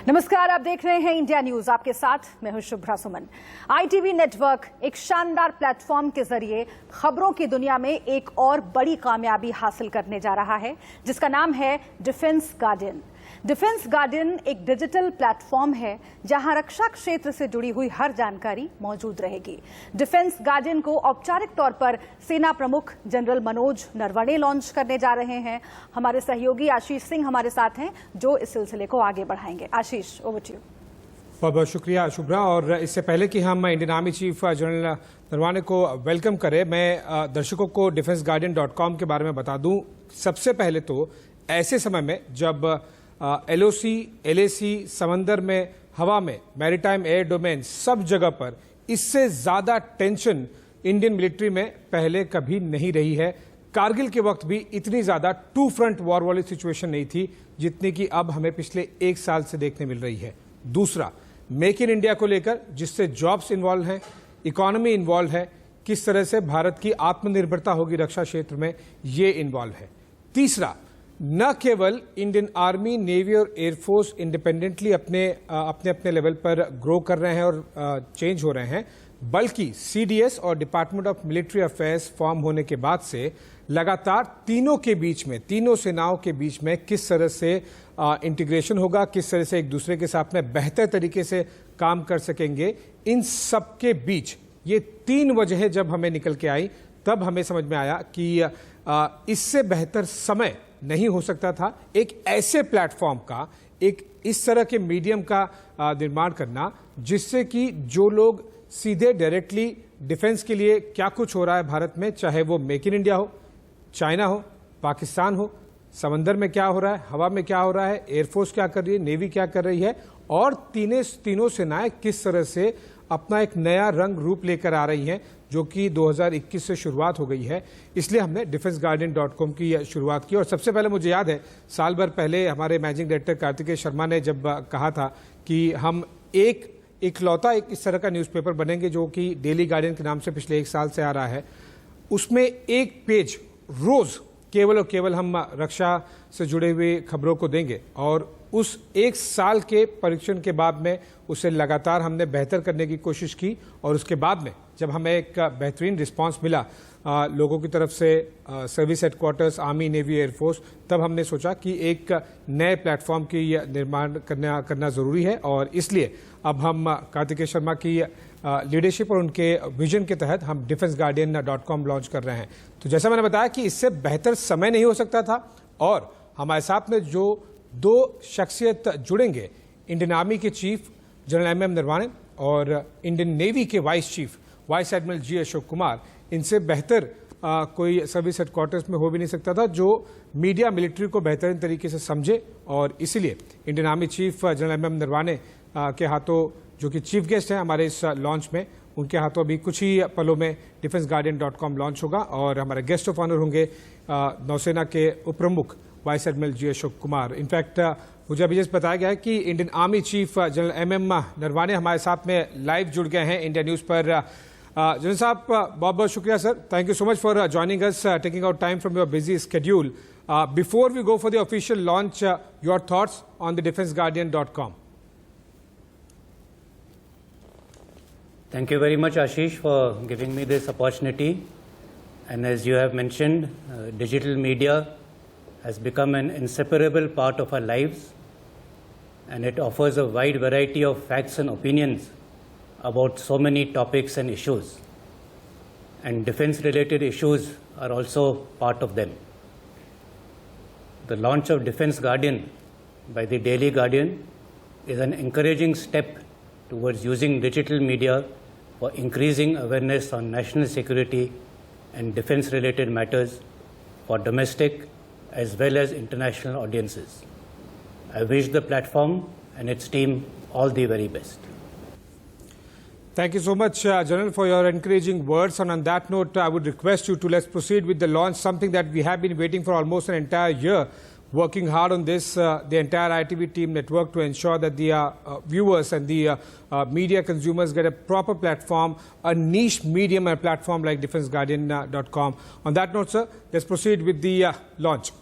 नमस्कार, आप देख रहे हैं इंडिया न्यूज। आपके साथ मैं हूं शुभ्रा सुमन। ITV नेटवर्क एक शानदार प्लेटफॉर्म के जरिए खबरों की दुनिया में एक और बड़ी कामयाबी हासिल करने जा रहा है, जिसका नाम है डिफेंस गार्डियन। डिफेंस गार्डियन एक डिजिटल प्लेटफॉर्म है जहां रक्षा क्षेत्र से जुड़ी हुई हर जानकारी मौजूद रहेगी। डिफेंस गार्डियन को औपचारिक तौर पर सेना प्रमुख जनरल मनोज नरवणे लॉन्च करने जा रहे हैं। हमारे सहयोगी आशीष सिंह हमारे साथ हैं, जो इस सिलसिले को आगे बढ़ाएंगे। आशीष, ओवर टू यू। बहुत बहुत शुक्रिया शुभ्रा। और इससे पहले कि हम Indian army chief general Naravane को वेलकम करें, मैं दर्शकों को defenseguardian.com के बारे में बता दूं। सबसे पहले तो ऐसे समय में जब LOC, LAC, समंदर में, हवा में, मैरीटाइम एयर डोमेन, सब जगह पर इससे ज्यादा टेंशन इंडियन मिलिट्री में पहले कभी नहीं रही है। कारगिल के वक्त भी इतनी ज्यादा टू फ्रंट वॉर वाली सिचुएशन नहीं थी जितनी कि अब हमें पिछले एक साल से देखने मिल रही है। दूसरा, मेक इन इंडिया को लेकर जिससे जॉब्स इन्वॉल्व हैं, इकोनॉमी इन्वॉल्व है, किस तरह से भारत की आत्मनिर्भरता होगी रक्षा क्षेत्र में, ये इन्वॉल्व है। तीसरा, न केवल इंडियन आर्मी, नेवी और एयरफोर्स इंडिपेंडेंटली अपने लेवल पर ग्रो कर रहे हैं और चेंज हो रहे हैं, बल्कि CDS और department of military affairs form होने के बाद से लगातार तीनों के बीच में, तीनों सेनाओं के बीच में किस तरह से इंटीग्रेशन होगा, किस तरह से एक दूसरे के साथ में बेहतर तरीके से काम कर सकेंगे, इन सब के बीच ये तीन वजहें जब हमें निकल के आई, तब हमें समझ में आया कि इससे बेहतर समय नहीं हो सकता था एक ऐसे प्लेटफॉर्म का, एक इस तरह के मीडियम का निर्माण करना, जिससे कि जो लोग सीधे डायरेक्टली डिफेंस के लिए क्या कुछ हो रहा है भारत में, चाहे वो मेक इन इंडिया हो, चाइना हो, पाकिस्तान हो, समंदर में क्या हो रहा है, हवा में क्या हो रहा है, एयरफोर्स क्या कर रही है, नेवी क्या कर रही है, और तीनों सेनाएं किस तरह से अपना एक नया रंग रूप लेकर आ रही हैं, जो कि 2021 से शुरुआत हो गई है। इसलिए हमने defenseguardian.com की शुरुआत की। और सबसे पहले मुझे याद है, साल भर पहले हमारे मैनेजिंग डायरेक्टर कार्तिकेय शर्मा ने जब कहा था कि हम इकलौता एक इस तरह का न्यूज़पेपर बनेंगे जो कि डेली गार्डियन के नाम से पिछले एक साल से आ रहा है, उसमें एक पेज रोज केवल और केवल हम रक्षा से जुड़े हुए खबरों को देंगे। और उस एक साल के परीक्षण के बाद में उसे लगातार हमने बेहतर करने की कोशिश की, और उसके बाद में जब हमें एक बेहतरीन रिस्पांस मिला लोगों की तरफ से, service headquarters, army, navy, air force, तब हमने सोचा कि एक नए प्लेटफॉर्म की निर्माण करना जरूरी है। और इसलिए अब हम कार्तिकेय शर्मा की लीडरशिप और उनके विजन के तहत हम defenseguardian.com लॉन्च कर रहे हैं। तो जैसा मैंने बताया कि इससे बेहतर समय नहीं हो सकता था, और हमारे साथ में जो दो शख्सियत जुड़ेंगे, इंडियन आर्मी के चीफ जनरल MM नरवणे और इंडियन नेवी के vice chief vice admiral G Ashok Kumar, इनसे बेहतर कोई सर्विस हेडक्वार्टर्स में हो भी नहीं सकता था जो मीडिया मिलिट्री को बेहतरीन तरीके से समझे। और इसीलिए Indian army chief general MM Naravane के हाथों, जो कि चीफ गेस्ट हैं हमारे इस लॉन्च में, उनके हाथों अभी कुछ ही पलों में defenseguardian.com लॉन्च होगा। और हमारे गेस्ट ऑफ ऑनर होंगे नौसेना के उप प्रमुख vice admiral G Ashok Kumar. In fact मुझे अभी जैसे बताया गया है कि Indian army chief general MM Naravane हमारे साथ में लाइव जुड़ गए हैं इंडिया न्यूज पर। जनरल साहब, बहुत बहुत शुक्रिया sir, thank you so much for joining us, taking out time from your busy schedule. Before we go for the official launch, your thoughts on the defenseguardian.com. Thank you very much, Ashish, for giving me this opportunity. And as you have mentioned, digital media has become an inseparable part of our lives, and it offers a wide variety of facts and opinions about so many topics and issues. And defense-related issues are also part of them. The launch of Defense Guardian by the Daily Guardian is an encouraging step towards using digital media for increasing awareness on national security and defense-related matters for domestic as well as international audiences. I wish the platform and its team all the very best. Thank you so much, General, for your encouraging words. And on that note, I would request you to let's proceed with the launch, something that we have been waiting for almost an entire year, working hard on this, the entire ITV team network, to ensure that the viewers and the media consumers get a proper platform, a niche medium and platform like defenseguardian.com. On that note, sir, let's proceed with the launch.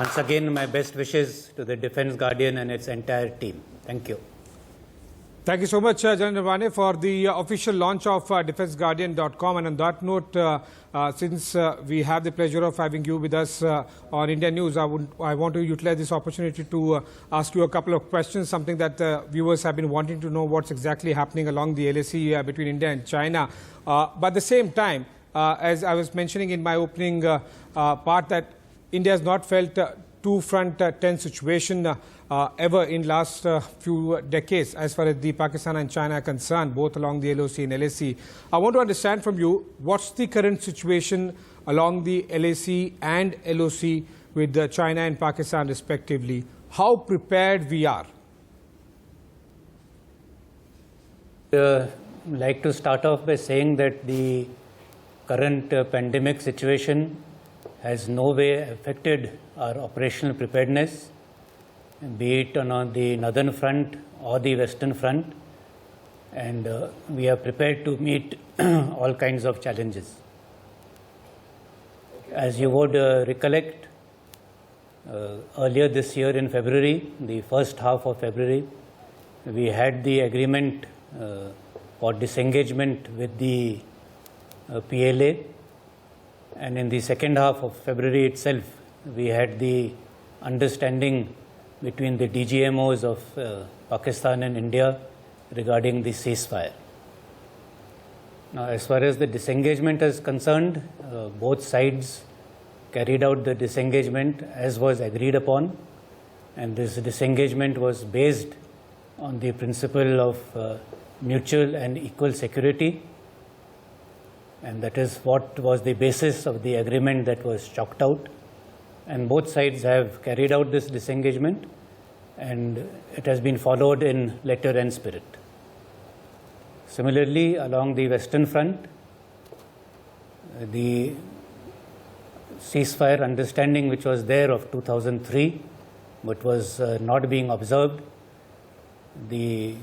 once again, my best wishes to the Defence Guardian and its entire team. Thank you. Thank you so much, General Nirwane, for the official launch of DefenseGuardian.com. And on that note, since we have the pleasure of having you with us on India News, I want to utilize this opportunity to ask you a couple of questions, something that viewers have been wanting to know what's exactly happening along the LAC between India and China. But at the same time, as I was mentioning in my opening part, that India has not felt two-front tense situation ever in last few decades as far as the Pakistan and China are concerned, both along the LOC and LAC. I want to understand from you, what's the current situation along the LAC and LOC with China and Pakistan respectively? How prepared we are? I'd like to start off by saying that the current pandemic situation has no way affected our operational preparedness, be it on the northern front or the western front, and we are prepared to meet all kinds of challenges. As you would recollect, earlier this year in February, the first half of February, we had the agreement for disengagement with the PLA, and in the second half of February itself, we had the understanding between the DGMOs of Pakistan and India regarding the ceasefire. Now, as far as the disengagement is concerned, both sides carried out the disengagement as was agreed upon, and this disengagement was based on the principle of mutual and equal security, and that is what was the basis of the agreement that was chalked out. And both sides have carried out this disengagement, and it has been followed in letter and spirit. Similarly, along the western front, the ceasefire understanding which was there of 2003 but was not being observed, this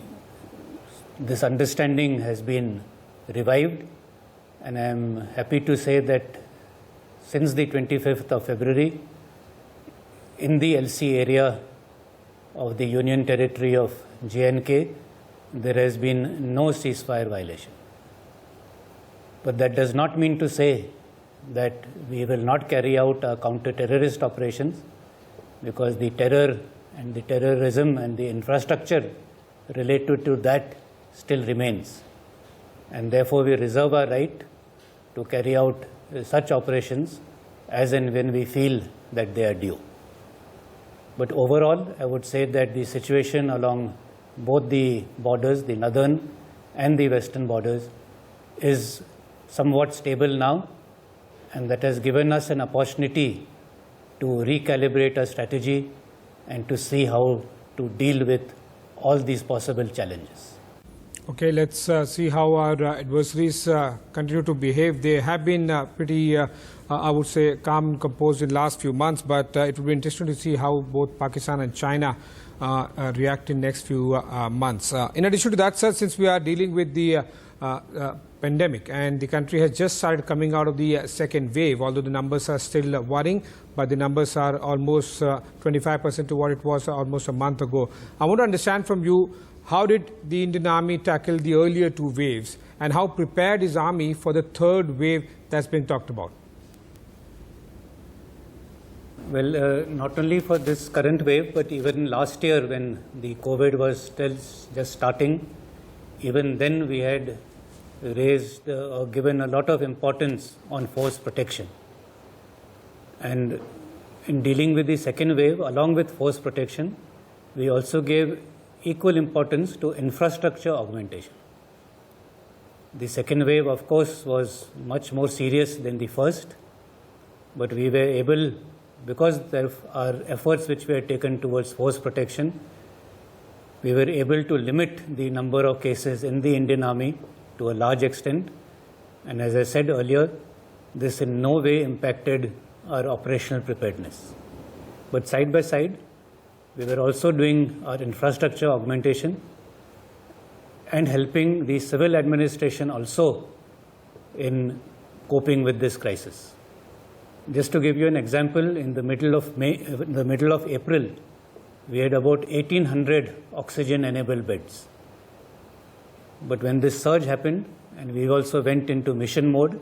understanding has been revived, and I am happy to say that since the 25th of February, in the LC area of the Union Territory of J&K, there has been no ceasefire violation. But that does not mean to say that we will not carry out our counter-terrorist operations, because the terror and the terrorism and the infrastructure related to that still remains. And therefore, we reserve our right to carry out such operations as and when we feel that they are due. But overall, I would say that the situation along both the borders, the northern and the western borders, is somewhat stable now, and that has given us an opportunity to recalibrate our strategy and to see how to deal with all these possible challenges. Okay, let's see how our adversaries continue to behave. They have been pretty, I would say, calm and composed in the last few months, but it will be interesting to see how both Pakistan and China react in next few months. In addition to that, sir, since we are dealing with the pandemic and the country has just started coming out of the second wave, although the numbers are still worrying, but the numbers are almost 25% to what it was almost a month ago. I want to understand from you, how did the Indian Army tackle the earlier two waves, and how prepared is Army for the third wave that's been talked about? Well, not only for this current wave, but even last year when the COVID was still just starting, even then we had raised or given a lot of importance on force protection. And in dealing with the second wave, along with force protection, we also gave equal importance to infrastructure augmentation. The second wave, of course, was much more serious than the first, but we were able, because of our efforts which were taken towards force protection, we were able to limit the number of cases in the Indian Army to a large extent. And as I said earlier, this in no way impacted our operational preparedness. But side by side, we were also doing our infrastructure augmentation and helping the civil administration also in coping with this crisis. Just to give you an example, in the middle of April, we had about 1,800 oxygen-enabled beds. But when this surge happened, and we also went into mission mode,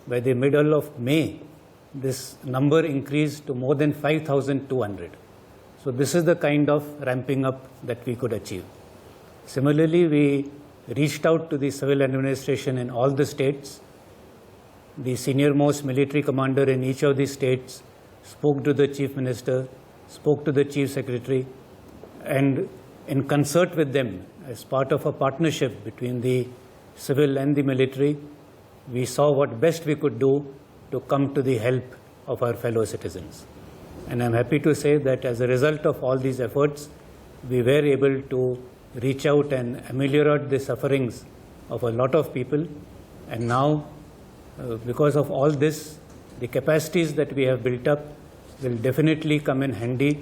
by the middle of May, this number increased to more than 5,200. So this is the kind of ramping up that we could achieve. Similarly, we reached out to the civil administration in all the states. The senior-most military commander in each of the states spoke to the chief minister, spoke to the chief secretary, and in concert with them, as part of a partnership between the civil and the military, we saw what best we could do to come to the help of our fellow citizens. And I'm happy to say that as a result of all these efforts, we were able to reach out and ameliorate the sufferings of a lot of people. And now, because of all this, the capacities that we have built up will definitely come in handy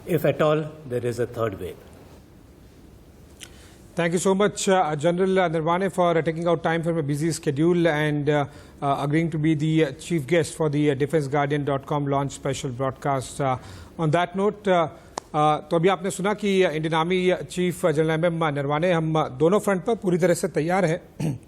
if at all there is a third wave. Thank you so much, General Nirwane, for taking out time from a busy schedule and agreeing to be the chief guest for the DefenseGuardian.com launch special broadcast. On that note, तो अभी आपने सुना कि Indian army chief general MM Naravane, हम दोनों front पर पूरी तरह से तैयार है।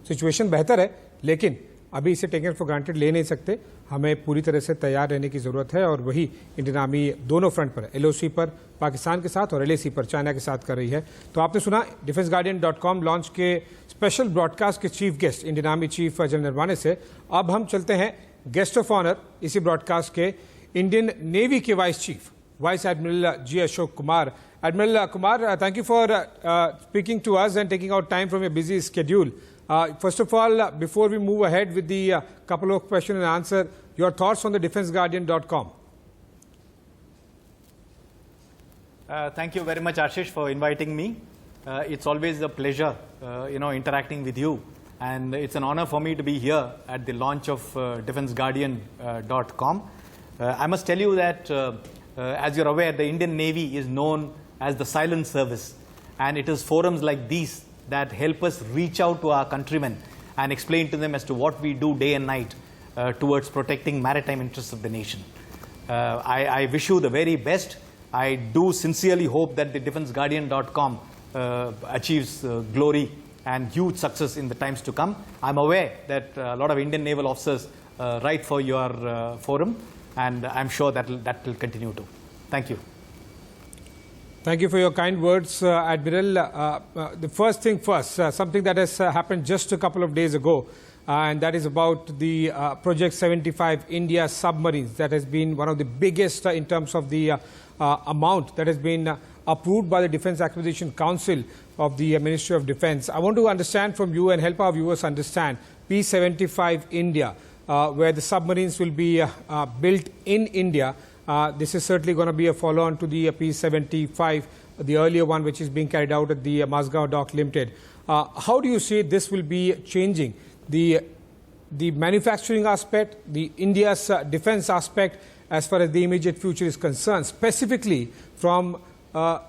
सिचुएशन बेहतर है, लेकिन अभी इसे टेकन फॉर ग्रांटेड ले नहीं सकते। हमें पूरी तरह से तैयार रहने की जरूरत है और वही इंडियन आर्मी दोनों फ्रंट पर, एलओसी पर पाकिस्तान के साथ और एलएसी पर चाइना के साथ कर रही है। तो आपने सुना DefenseGuardian.com लॉन्च के स्पेशल ब्रॉडकास्ट के chief guest Indian army chief general Naravane से। अब हम चलते हैं गेस्ट ऑफ ऑनर इसी ब्रॉडकास्ट के इंडियन नेवी के vice chief Vice Admiral G. Ashok Kumar. Admiral Kumar, thank you for speaking to us and taking out time from your busy schedule. First of all, before we move ahead with the couple of question and answer, your thoughts on the DefenseGuardian.com. Thank you very much, Ashish, for inviting me. It's always a pleasure, interacting with you. And it's an honor for me to be here at the launch of DefenseGuardian.com. I must tell you that as you're aware, the Indian Navy is known as the silent service, and it is forums like these that help us reach out to our countrymen and explain to them as to what we do day and night towards protecting maritime interests of the nation. I wish you the very best. I do sincerely hope that the DefenseGuardian.com achieves glory and huge success in the times to come. I'm aware that a lot of Indian naval officers write for your forum, and I'm sure that will continue to. Thank you. Thank you for your kind words, Admiral. The first thing first, something that has happened just a couple of days ago, and that is about the Project 75 India submarines. That has been one of the biggest in terms of the amount that has been approved by the Defence Acquisition Council of the Ministry of Defence. I want to understand from you and help our viewers understand P75 India. Where the submarines will be built in India. This is certainly going to be a follow-on to the P75, the earlier one which is being carried out at the Mazgaon Dock Limited. How do you see this will be changing the manufacturing aspect, the India's defence aspect as far as the immediate future is concerned, specifically from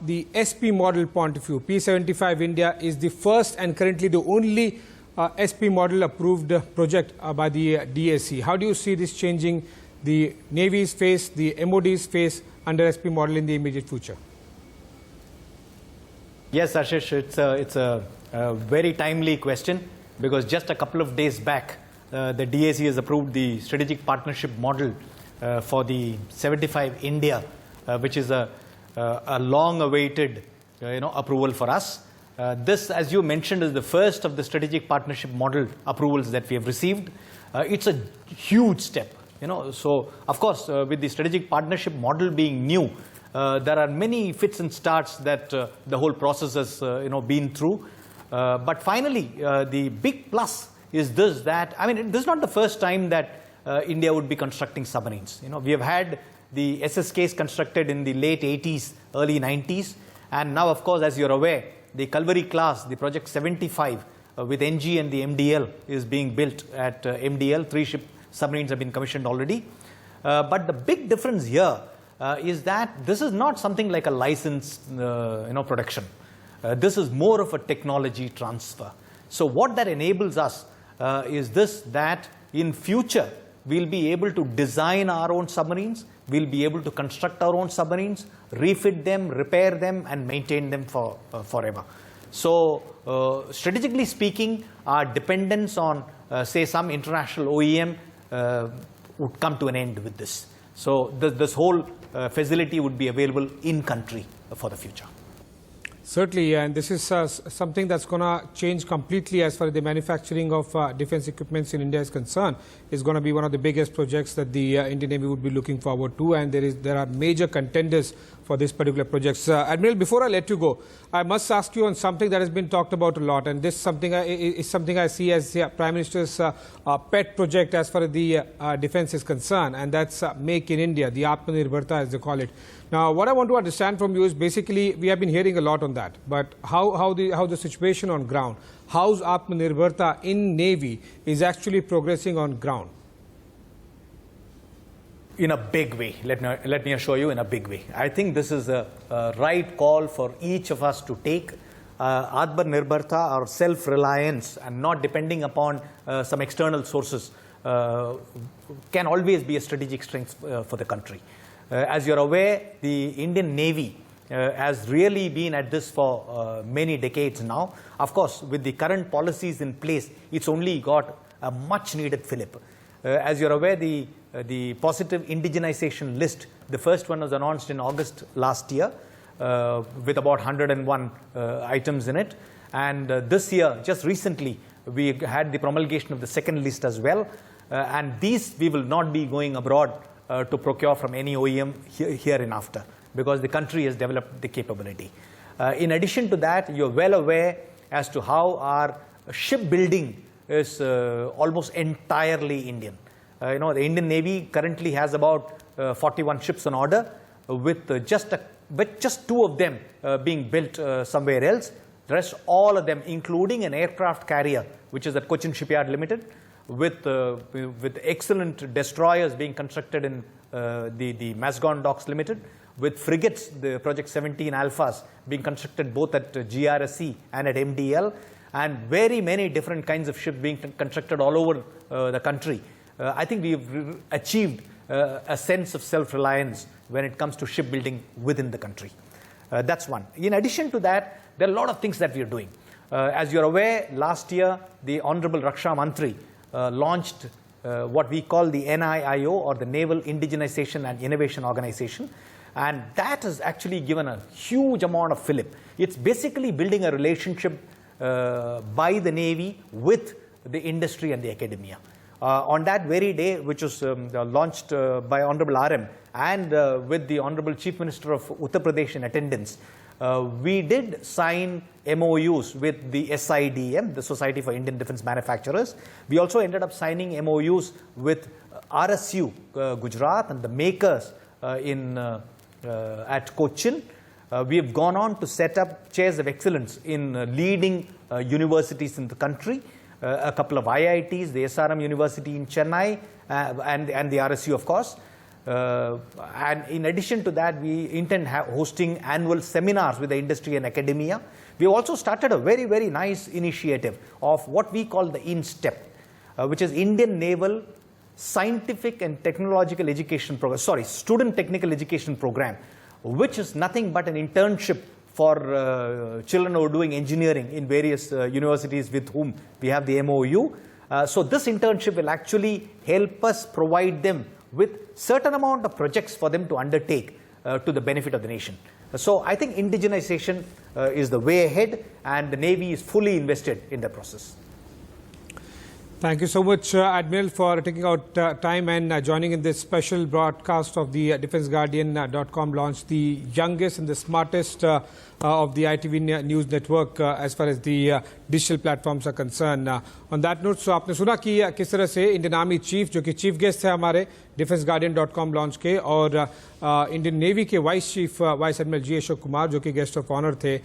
the SP model point of view? P75 India is the first and currently the only SP model approved project by the DAC. How do you see this changing the Navy's face, the MOD's face under SP model in the immediate future? Yes, Ashish, it's a very timely question, because just a couple of days back, the DAC has approved the strategic partnership model for the 75 India, which is a long-awaited approval for us. This, as you mentioned, is the first of the strategic partnership model approvals that we have received. It's a huge step, So, of course, with the strategic partnership model being new, there are many fits and starts that the whole process has, been through. But finally, the big plus is this: that this is not the first time that India would be constructing submarines. We have had the SSKs constructed in the late 80s, early 90s, and now, of course, as you're aware, the Calvary class, the Project 75 with NG and the MDL is being built at MDL. 3 ship submarines have been commissioned already. But the big difference here is that this is not something like a licensed production. This is more of a technology transfer. So what that enables us is this: that in future we'll be able to design our own submarines, we'll be able to construct our own submarines, refit them, repair them, and maintain them for forever. So, strategically speaking, our dependence on, say, some international OEM would come to an end with this. So, this whole facility would be available in country for the future. Certainly, and this is something that's going to change completely as far as the manufacturing of defense equipments in India is concerned. It's going to be one of the biggest projects that the Indian Navy would be looking forward to, and there are major contenders for this particular project. Admiral, before I let you go, I must ask you on something that has been talked about a lot, and this is something I see as the Prime Minister's pet project as far as the defense is concerned, and that's Make in India, the Atmanirbharta as they call it. Now, what I want to understand from you is basically we have been hearing a lot on that, but how the situation on ground, how's Atmanirbharta in Navy is actually progressing on ground? In a big way, let me assure you, in a big way. I think this is a right call for each of us to take. Atmanirbharta, our self-reliance and not depending upon some external sources can always be a strategic strength for the country. As you're aware, the Indian Navy has really been at this for many decades now. Of course, with the current policies in place, it's only got a much needed fillip. As you're aware, the positive indigenization list, the first one was announced in August last year with about 101 items in it. And this year, just recently, we had the promulgation of the second list as well. And these we will not be going abroad to procure from any OEM hereinafter, because the country has developed the capability. In addition to that, you're well aware as to how our shipbuilding is almost entirely Indian. The Indian Navy currently has about 41 ships on order, with just 2 of them being built somewhere else. The rest, all of them, including an aircraft carrier, which is at Cochin Shipyard Limited, with excellent destroyers being constructed in the Mazgon Docks Limited, with frigates, the Project 17 Alphas, being constructed both at GRSE and at MDL, and very many different kinds of ships being constructed all over the country. I think we've achieved a sense of self-reliance when it comes to shipbuilding within the country. That's one. In addition to that, there are a lot of things that we are doing. As you're aware, last year, the Honorable Raksha Mantri launched what we call the NIIO, or the Naval Indigenization and Innovation Organization, and that has actually given a huge amount of fillip. It's basically building a relationship by the Navy with the industry and the academia. On that very day, which was launched by Honorable RM and with the Honorable Chief Minister of Uttar Pradesh in attendance, we did sign MOUs with the SIDM, the Society for Indian Defence Manufacturers. We also ended up signing MOUs with RSU Gujarat and the makers at Cochin. We have gone on to set up chairs of excellence in leading universities in the country. A couple of IITs, the SRM University in Chennai, and the RSU, of course. And in addition to that, we intend hosting annual seminars with the industry and academia. We also started a very, very nice initiative of what we call the INSTEP, which is Indian Naval Scientific and Technological Education Program, Student Technical Education Program, which is nothing but an internship for children who are doing engineering in various universities with whom we have the MOU. So this internship will actually help us provide them with certain amount of projects for them to undertake to the benefit of the nation. So I think indigenization is the way ahead, and the Navy is fully invested in the process. Thank you so much, Admiral, for taking out time and joining in this special broadcast of the DefenseGuardian.com launch, the youngest and the smartest of the ITV News Network as far as the digital platforms are concerned. On that note, so आपने सुना कि किस तरह से Indian army chief, जो कि chief guest है हमारे DefenseGuardian.com लॉन्च के, और इंडियन नेवी के vice chief vice admiral G Ashok Kumar, जो कि गेस्ट ऑफ ऑनर थे.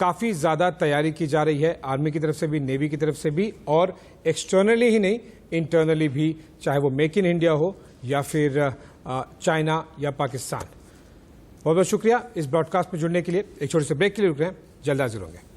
काफ़ी ज़्यादा तैयारी की जा रही है आर्मी की तरफ से भी, नेवी की तरफ से भी, और एक्सटर्नली ही नहीं, इंटरनली भी, चाहे वो मेक इन इंडिया हो या फिर चाइना या पाकिस्तान. बहुत बहुत शुक्रिया इस ब्रॉडकास्ट में जुड़ने के लिए. एक छोटे से ब्रेक के लिए रुक रहे हैं, जल्द हाजिर होंगे.